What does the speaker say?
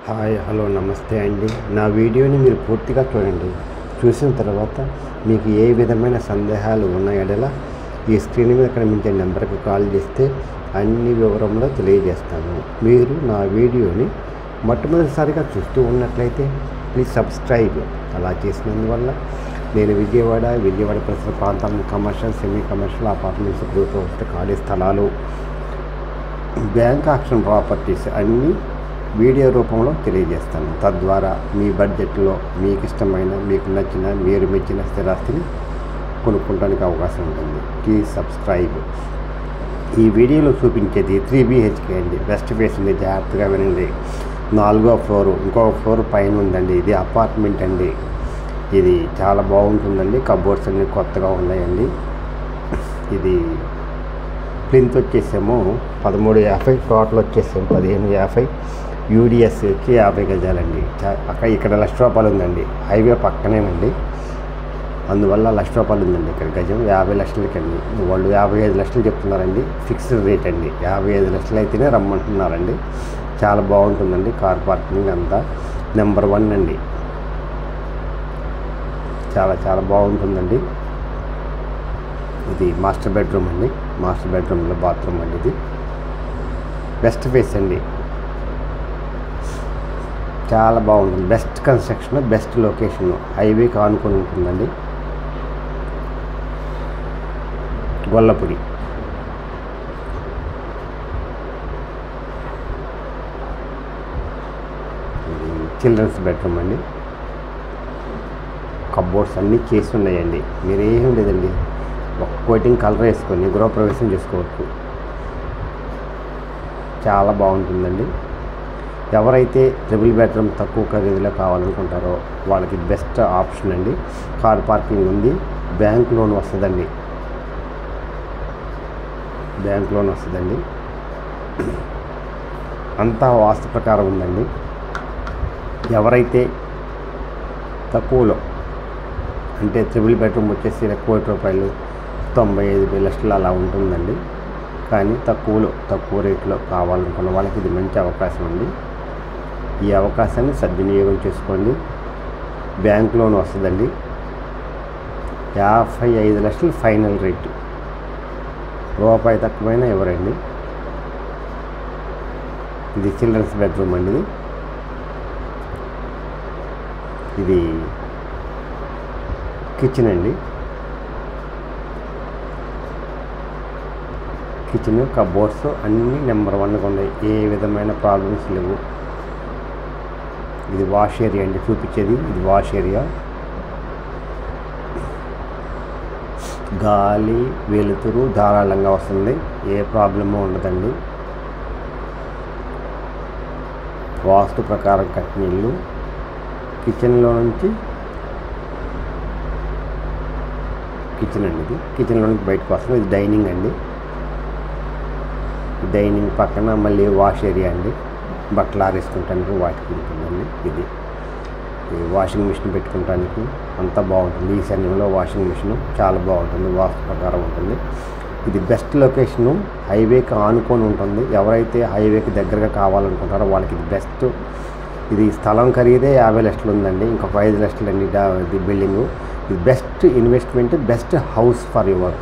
Hi hello నమస్తే అండి. నా వీడియోని మీరు పూర్తిగా చూడండి. చూసిన తర్వాత మీకు ఏ విధమైన సందేహాలు ఉన్న ఎడల ఈ స్క్రీన్ మీద కనిపించే నెంబర్కి కాల్ చేస్తే అన్ని వివరంలో తెలియజేస్తాను. మీరు నా వీడియోని మొట్టమొదటిసారిగా చూస్తూ ఉన్నట్లయితే ప్లీజ్ సబ్స్క్రైబ్. అలా చేసినందువల్ల నేను విజయవాడ పరిసర ప్రాంతాలను commercial, semi commercial, apartments, group house, ఖాళీ స్థలాలు, బ్యాంక్ ఆక్షన్ ప్రాపర్టీస్ అన్నీ వీడియో రూపంలో తెలియజేస్తాను. తద్వారా మీ బడ్జెట్లో మీకు ఇష్టమైన, మీకు నచ్చిన, మీరు మెచ్చిన స్థిరాస్తిని కొనుక్కోవడానికి అవకాశం ఉంటుంది. Please subscribe. ఈ వీడియోలో చూపించేది 3 BHK అండి. వెస్ట్ ఫేస్ ఉంది. జాగ్రత్తగా వినండి. 4వ ఫ్లోరు, ఇంకొక ఫ్లోర్ పైన ఉందండి. ఇది అపార్ట్మెంట్ అండి. ఇది చాలా బాగుంటుందండి. కబోర్డ్స్ అన్నీ కొత్తగా ఉన్నాయండి. ఇది ప్లింత్ వచ్చేసేమో 1350, టోటల్ వచ్చేసేమో 1550, యూడిఎస్ వచ్చి 50 గజాలండి. ఇక్కడ ₹1,00,000 ఉందండి. హైవే పక్కనేనండి. అందువల్ల ₹1,00,000 ఉందండి. ఇక్కడ గజం 50 లక్షలకండి. వాళ్ళు 55 లక్షలు చెప్తున్నారండి. ఫిక్స్డ్ రేట్ అండి. 55 లక్షలు అయితేనే రమ్మంటున్నారండి. చాలా బాగుంటుందండి. కార్ పార్కింగ్ అంతా నెంబర్ 1 అండి. చాలా బాగుంటుందండి. ఇది మాస్టర్ బెడ్రూమ్ అండి. మాస్టర్ బెడ్రూమ్లో బాత్రూమ్ అండి. ఇది వెస్ట్ ఫేస్ అండి. చాలా బాగుంటుంది. బెస్ట్ కన్స్ట్రక్షన్, బెస్ట్ లొకేషన్, హైవేకి ఆనుకొని ఉంటుందండి. గొల్లపూడి. ఇది చిల్డ్రన్స్ బెడ్రూమ్ అండి. కబోర్డ్స్ అన్నీ చేసి ఉన్నాయండి. మీరు ఏం లేదండి, ఒక కోటింగ్ కలర్ వేసుకొని గృహప్రవేశం చేసుకోవచ్చు. చాలా బాగుంటుందండి. ఎవరైతే ట్రిపుల్ బెడ్రూమ్ తక్కువ ఖరీదులో కావాలనుకుంటారో వాళ్ళకి బెస్ట్ ఆప్షన్ అండి. కార్ పార్కింగ్ ఉంది. బ్యాంక్ లోన్ వస్తుందండి. అంతా వాస్తు ప్రకారం ఉందండి. ఎవరైతే తక్కువలో, అంటే ట్రిపుల్ బెడ్రూమ్ వచ్చేసి ₹1,00,00,000, 95 లక్షలు అలా ఉంటుందండి. కానీ తక్కువ రేట్లో కావాలనుకున్న వాళ్ళకి ఇది మంచి అవకాశం అండి. ఈ అవకాశాన్ని సద్వినియోగం చేసుకోండి. బ్యాంక్ లోన్ వస్తుందండి. 55 లక్షలు ఫైనల్ రేటు. రూపాయి తక్కువైనా ఇవ్వరండి. ఇది చిల్డ్రన్స్ బెడ్రూమ్ అండి. ఇది కిచెన్ అండి. కిచెన్, కబోర్డ్స్ అన్నీ నెంబర్ 1గా ఉన్నాయి. ఏ విధమైన ప్రాబ్లమ్స్ లేవు. ఇది వాష్ ఏరియా అండి. చూపించేది ఇది వాష్ ఏరియా. గాలి, వెలుతురు ధారాళంగా వస్తుంది. ఏ ప్రాబ్లము ఉండదండి. వాస్తు ప్రకారం కట్టిన ఇల్లు. కిచెన్లో నుంచి కిచెన్ అండి. ఇది కిచెన్లో నుంచి బయటకు వస్తుంది. ఇది డైనింగ్ అండి. డైనింగ్ పక్కన మళ్ళీ వాష్ ఏరియా అండి. బట్టలు ఆరేసుకుంటానికి వాటికి ఉంటుందండి. ఇది వాషింగ్ మిషన్ పెట్టుకోవడానికి అంతా బాగుంటుంది. ఈ సమయంలో వాషింగ్ మిషన్ చాలా బాగుంటుంది. వాస్తు ప్రకారం ఉంటుంది. ఇది బెస్ట్ లొకేషను. హైవేకి ఆనుకొని ఉంటుంది. ఎవరైతే హైవేకి దగ్గరగా కావాలనుకుంటారో వాళ్ళకి ఇది బెస్ట్. ఇది స్థలం ఖరీదే 50 లక్షలు ఉందండి. ఇంకొక 5 లక్షలు అండి ఇది బిల్డింగు. ఇది best investment, best house for your